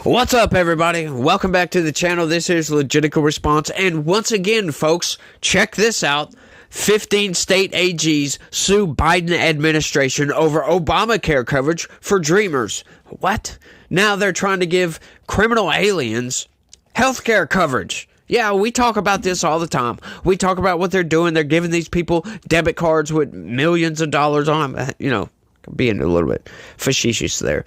What's up, everybody? Welcome back to the channel. This is Legitical Response, and once again, folks, check this out. 15 state AGs sue Biden administration over Obamacare coverage for Dreamers. What? Now they're trying to give criminal aliens healthcare coverage. Yeah, we talk about this all the time. We talk about what they're doing. They're giving these people debit cards with millions of dollars on them. You know, being a little bit facetious there.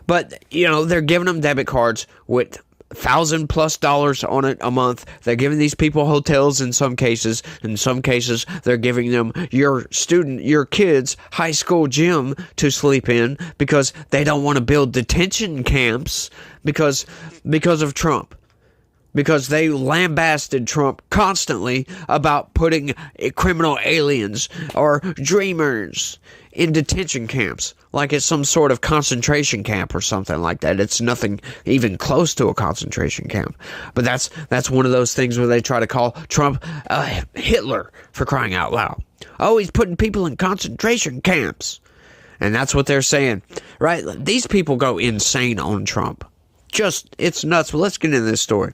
But, you know, they're giving them debit cards with $1,000+ on it a month. They're giving these people hotels in some cases. In some cases, they're giving them your kids' high school gym to sleep in because they don't want to build detention camps because of Trump. Because they lambasted Trump constantly about putting criminal aliens or dreamers in detention camps, like it's some sort of concentration camp or something like that. It's nothing even close to a concentration camp. But that's one of those things where they try to call Trump Hitler, for crying out loud. Oh, he's putting people in concentration camps. And that's what they're saying, right? These people go insane on Trump. It's nuts. But let's get into this story.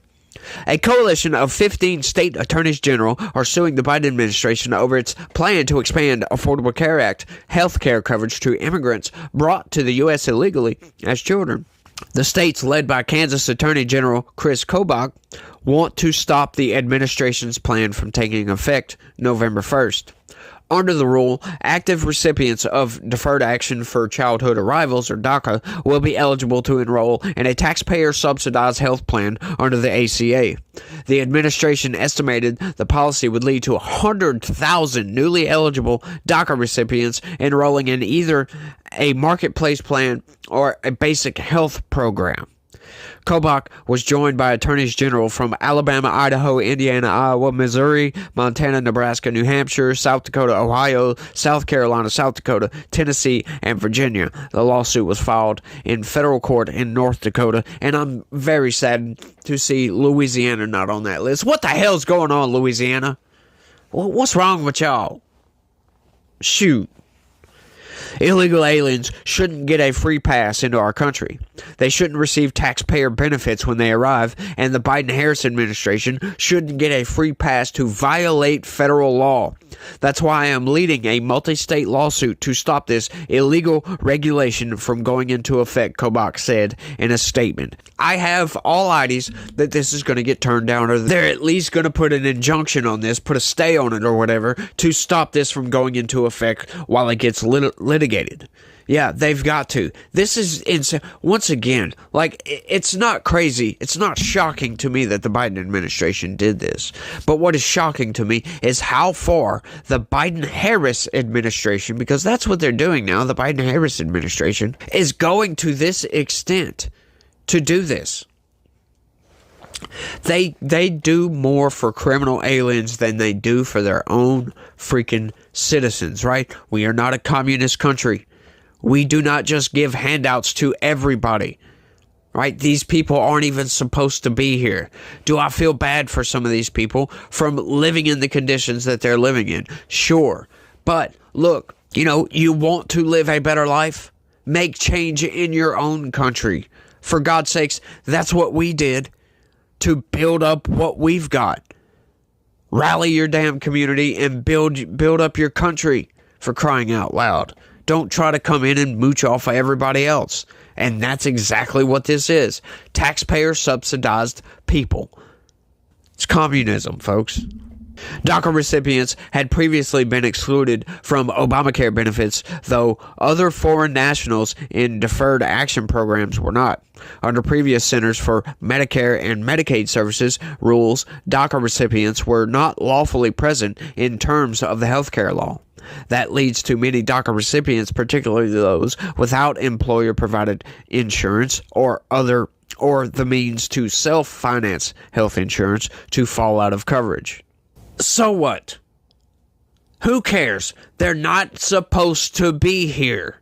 A coalition of 15 state attorneys general are suing the Biden administration over its plan to expand Affordable Care Act health care coverage to immigrants brought to the U.S. illegally as children. The states, led by Kansas Attorney General Chris Kobach, want to stop the administration's plan from taking effect November 1st. Under the rule, active recipients of Deferred Action for Childhood Arrivals, or DACA, will be eligible to enroll in a taxpayer-subsidized health plan under the ACA. The administration estimated the policy would lead to 100,000 newly eligible DACA recipients enrolling in either a marketplace plan or a basic health program. Kobach was joined by attorneys general from Alabama, Idaho, Indiana, Iowa, Missouri, Montana, Nebraska, New Hampshire, South Dakota, Ohio, South Carolina, South Dakota, Tennessee, and Virginia. The lawsuit was filed in federal court in North Dakota, and I'm very saddened to see Louisiana not on that list. What the hell's going on, Louisiana? What's wrong with y'all? Shoot. Illegal aliens shouldn't get a free pass into our country. They shouldn't receive taxpayer benefits when they arrive, and the Biden-Harris administration shouldn't get a free pass to violate federal law. That's why I am leading a multi-state lawsuit to stop this illegal regulation from going into effect, Kobach said in a statement. I have all ideas that this is going to get turned down, or they're at least going to put an injunction on this, put a stay on it or whatever, to stop this from going into effect while it gets litigated. Yeah, they've got to. This is insane. Once again, like, it's not crazy. It's not shocking to me that the Biden administration did this. But what is shocking to me is how far the Biden-Harris administration, because that's what they're doing now, the Biden-Harris administration, is going to this extent to do this. They do more for criminal aliens than they do for their own freaking citizens, right? We are not a communist country. We do not just give handouts to everybody, right? These people aren't even supposed to be here. Do I feel bad for some of these people from living in the conditions that they're living in? Sure. But look, you know, you want to live a better life? Make change in your own country. For God's sakes, that's what we did to build up what we've got. Rally your damn community and build up your country, for crying out loud. Don't try to come in and mooch off of everybody else. And that's exactly what this is. Taxpayer-subsidized people. It's communism, folks. DACA recipients had previously been excluded from Obamacare benefits, though other foreign nationals in deferred action programs were not. Under previous Centers for Medicare and Medicaid Services rules, DACA recipients were not lawfully present in terms of the healthcare law. That leads to many DACA recipients, particularly those without employer-provided insurance or the means to self-finance health insurance, to fall out of coverage. So what? Who cares? They're not supposed to be here.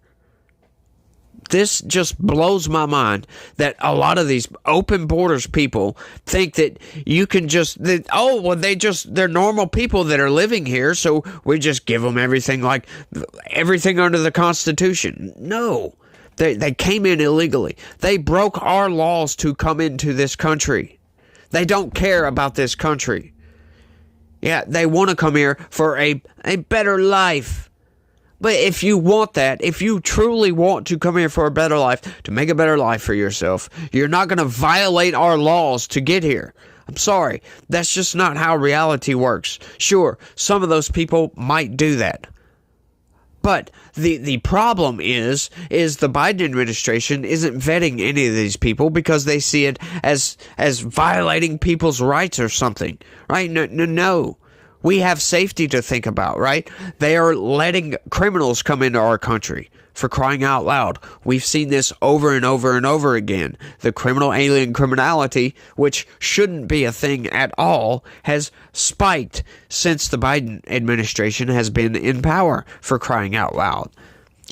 This just blows my mind that a lot of these open borders people think that you can they're normal people that are living here, so we just give them everything under the Constitution. No. They came in illegally. They broke our laws to come into this country. They don't care about this country. Yeah, they want to come here for a better life. But if you want that, if you truly want to come here for a better life, to make a better life for yourself, you're not going to violate our laws to get here. I'm sorry. That's just not how reality works. Sure, some of those people might do that. But the problem is the Biden administration isn't vetting any of these people because they see it as violating people's rights or something, right? No. We have safety to think about, right? They are letting criminals come into our country, for crying out loud. We've seen this over and over and over again. The criminal alien criminality, which shouldn't be a thing at all, has spiked since the Biden administration has been in power, for crying out loud.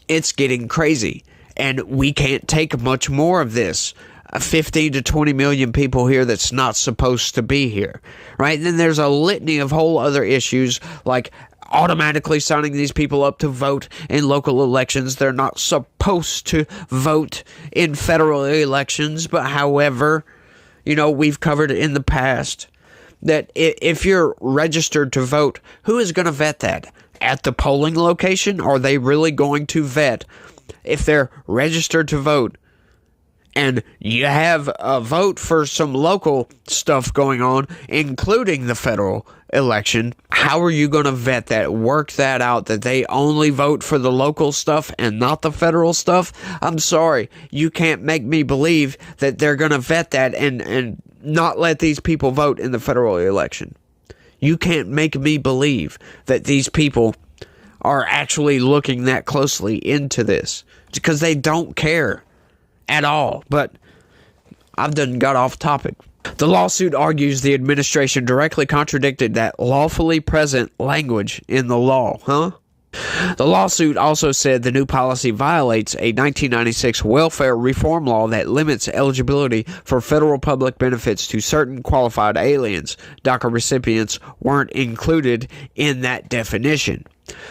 It's getting crazy, and we can't take much more of this. 15 to 20 million people here that's not supposed to be here, right? And then there's a litany of whole other issues like automatically signing these people up to vote in local elections. They're not supposed to vote in federal elections, but however, we've covered in the past that if you're registered to vote, who is going to vet that? At the polling location? Are they really going to vet if they're registered to vote? And you have a vote for some local stuff going on, including the federal election. How are you going to vet that? Work that out, that they only vote for the local stuff and not the federal stuff? I'm sorry. You can't make me believe that they're going to vet that and not let these people vote in the federal election. You can't make me believe that these people are actually looking that closely into this, because they don't care at all. But I've done got off topic. The lawsuit argues the administration directly contradicted that lawfully present language in the law. The lawsuit also said the new policy violates a 1996 welfare reform law that limits eligibility for federal public benefits to certain qualified aliens. DACA recipients weren't included in that definition.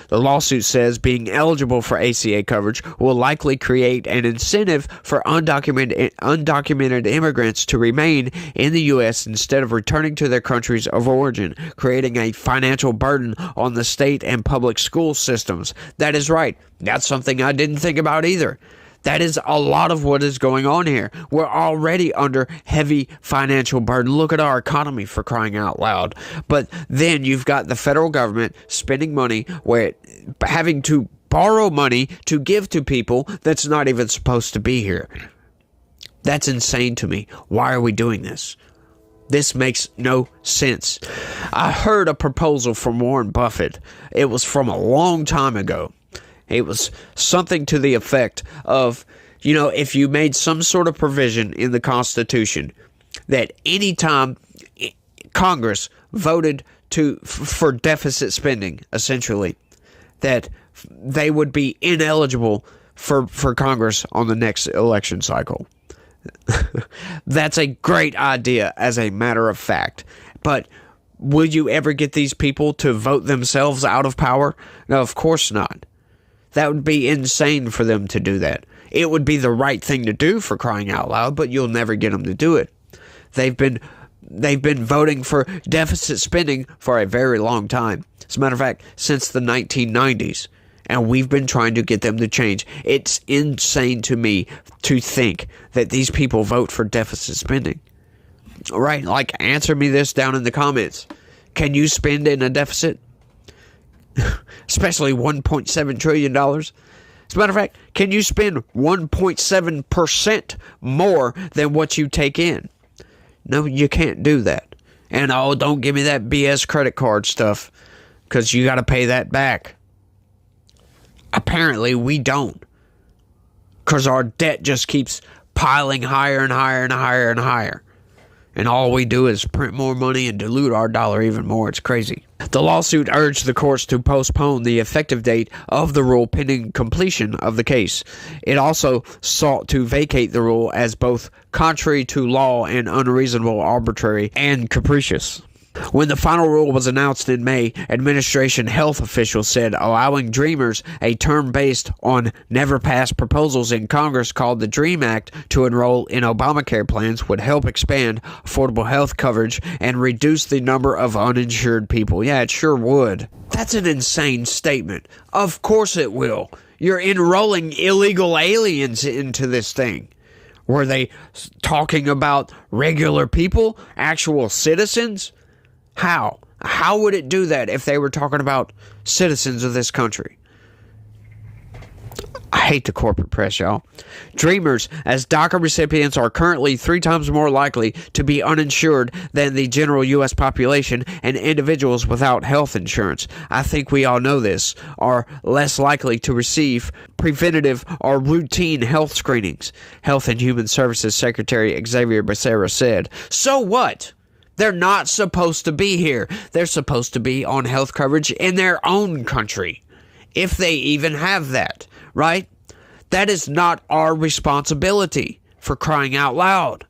The lawsuit says being eligible for ACA coverage will likely create an incentive for undocumented immigrants to remain in the U.S. instead of returning to their countries of origin, creating a financial burden on the state and public school systems. That is right. That's something I didn't think about either. That is a lot of what is going on here. We're already under heavy financial burden. Look at our economy, for crying out loud. But then you've got the federal government spending money, having to borrow money to give to people that's not even supposed to be here. That's insane to me. Why are we doing this? This makes no sense. I heard a proposal from Warren Buffett. It was from a long time ago. It was something to the effect of, if you made some sort of provision in the Constitution that any time Congress voted for deficit spending, essentially, that they would be ineligible for Congress on the next election cycle. That's a great idea, as a matter of fact. But will you ever get these people to vote themselves out of power? No, of course not. That would be insane for them to do that. It would be the right thing to do, for crying out loud, but you'll never get them to do it. They've been voting for deficit spending for a very long time. As a matter of fact, since the 1990s. And we've been trying to get them to change. It's insane to me to think that these people vote for deficit spending. All right, answer me this down in the comments. Can you spend in a deficit? Especially $1.7 trillion. As a matter of fact, can you spend 1.7% more than what you take in? No, you can't do that. And don't give me that BS credit card stuff, because you got to pay that back. Apparently, we don't, because our debt just keeps piling higher and higher and higher and higher. And all we do is print more money and dilute our dollar even more. It's crazy. The lawsuit urged the courts to postpone the effective date of the rule pending completion of the case. It also sought to vacate the rule as both contrary to law and unreasonable, arbitrary, and capricious. When the final rule was announced in May, administration health officials said allowing Dreamers, a term based on never-passed proposals in Congress called the DREAM Act, to enroll in Obamacare plans would help expand affordable health coverage and reduce the number of uninsured people. Yeah, it sure would. That's an insane statement. Of course it will. You're enrolling illegal aliens into this thing. Were they talking about regular people, actual citizens? How? How would it do that if they were talking about citizens of this country? I hate the corporate press, y'all. Dreamers, as DACA recipients, are currently 3 times more likely to be uninsured than the general U.S. population, and individuals without health insurance, I think we all know this, are less likely to receive preventative or routine health screenings, Health and Human Services Secretary Xavier Becerra said. So what? They're not supposed to be here. They're supposed to be on health coverage in their own country, if they even have that, right? That is not our responsibility, for crying out loud.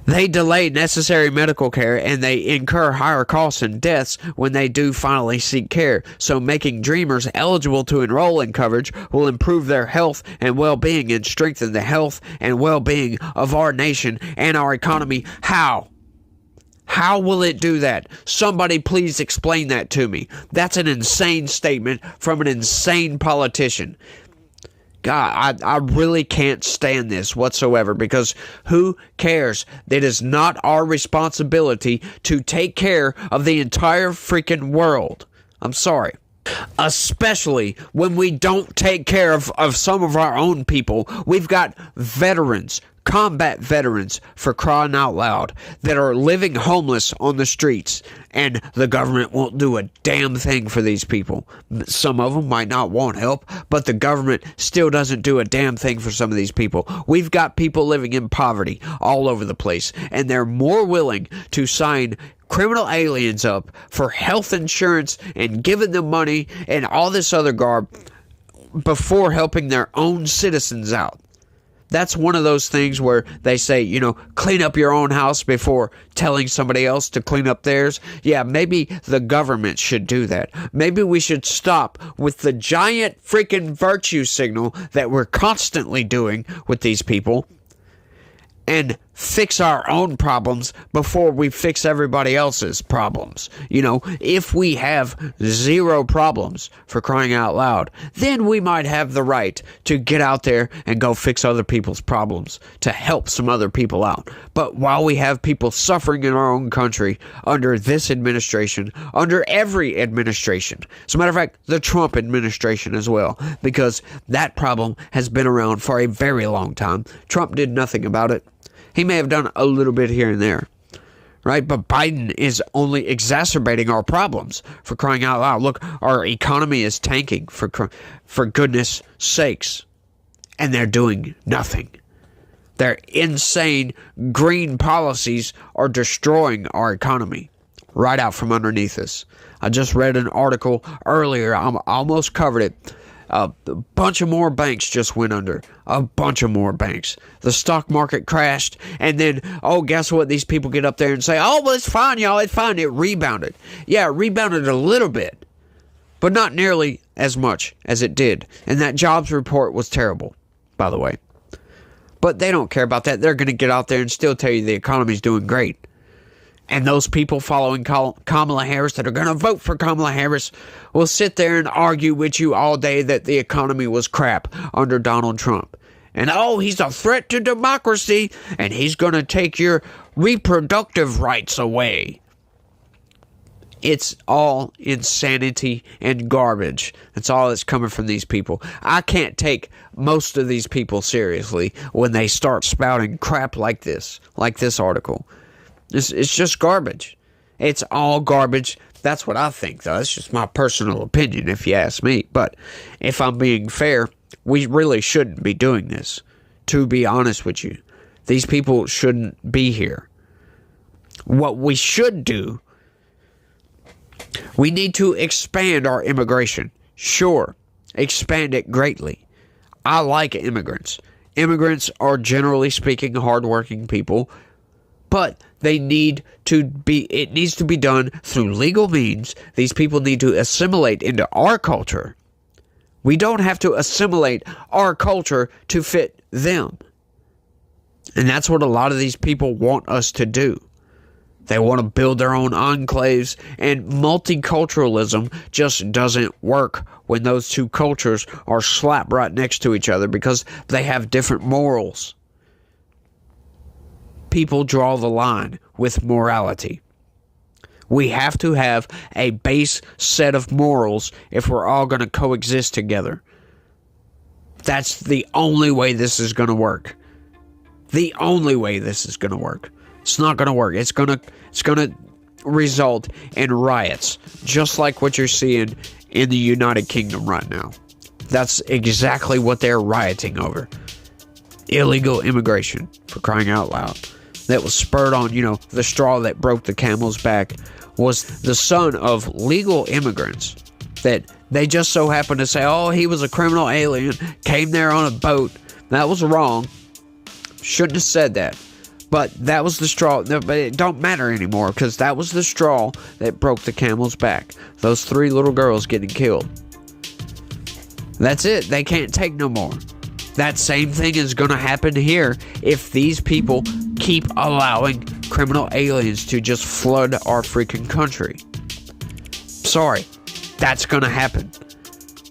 They delay necessary medical care and they incur higher costs and deaths when they do finally seek care. So making Dreamers eligible to enroll in coverage will improve their health and well-being and strengthen the health and well-being of our nation and our economy. How? How will it do that? Somebody please explain that to me. That's an insane statement from an insane politician. God, I really can't stand this whatsoever, because who cares? It is not our responsibility to take care of the entire freaking world. I'm sorry. Especially when we don't take care of some of our own people. We've got veterans, combat veterans, for crying out loud, that are living homeless on the streets, and the government won't do a damn thing for these people. Some of them might not want help, but the government still doesn't do a damn thing for some of these people. We've got people living in poverty all over the place, and they're more willing to sign criminal aliens up for health insurance and giving them money and all this other garb before helping their own citizens out. That's one of those things where they say, clean up your own house before telling somebody else to clean up theirs. Yeah, maybe the government should do that. Maybe we should stop with the giant freaking virtue signal that we're constantly doing with these people and fix our own problems before we fix everybody else's problems. If we have zero problems, for crying out loud, then we might have the right to get out there and go fix other people's problems to help some other people out. But while we have people suffering in our own country under this administration, under every administration, as a matter of fact, the Trump administration as well, because that problem has been around for a very long time. Trump did nothing about it. He may have done a little bit here and there, right? But Biden is only exacerbating our problems, for crying out loud. Look, our economy is tanking, for goodness sakes, and they're doing nothing. Their insane green policies are destroying our economy right out from underneath us. I just read an article earlier. I almost covered it. A bunch of more banks just went under. A bunch of more banks. The stock market crashed. And then, guess what? These people get up there and say, well, it's fine, y'all. It's fine. It rebounded. Yeah, it rebounded a little bit. But not nearly as much as it did. And that jobs report was terrible, by the way. But they don't care about that. They're going to get out there and still tell you the economy's doing great. And those people following Kamala Harris that are going to vote for Kamala Harris will sit there and argue with you all day that the economy was crap under Donald Trump. And he's a threat to democracy, and he's going to take your reproductive rights away. It's all insanity and garbage. That's all that's coming from these people. I can't take most of these people seriously when they start spouting crap like this article. It's just garbage. It's all garbage. That's what I think, though. It's just my personal opinion, if you ask me. But if I'm being fair, we really shouldn't be doing this. To be honest with you, these people shouldn't be here. What we should do, we need to expand our immigration. Sure, expand it greatly. I like immigrants. Immigrants are, generally speaking, hardworking people. But it needs to be done through legal means. These people need to assimilate into our culture. We don't have to assimilate our culture to fit them. And that's what a lot of these people want us to do. They want to build their own enclaves, and multiculturalism just doesn't work when those two cultures are slapped right next to each other because they have different morals. People draw the line with morality. We have to have a base set of morals if we're all going to coexist together. That's the only way this is going to work. The only way this is going to work. It's not going to work. It's going to result in riots, just like what you're seeing in the United Kingdom right now. That's exactly what they're rioting over. Illegal immigration, for crying out loud. That was spurred on, the straw that broke the camel's back was the son of legal immigrants that they just so happened to say, oh, he was a criminal alien, came there on a boat. That was wrong. Shouldn't have said that. But that was the straw. But it don't matter anymore because that was the straw that broke the camel's back. Those 3 little girls getting killed. That's it. They can't take no more. That same thing is going to happen here if these people keep allowing criminal aliens to just flood our freaking country. Sorry, that's going to happen.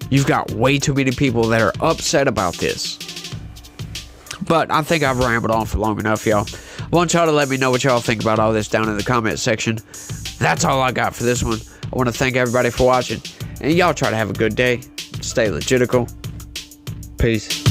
You've got way too many people that are upset about this. But I think I've rambled on for long enough, y'all. I want y'all to let me know what y'all think about all this down in the comment section. That's all I got for this one. I want to thank everybody for watching. And y'all try to have a good day. Stay legitical. Peace.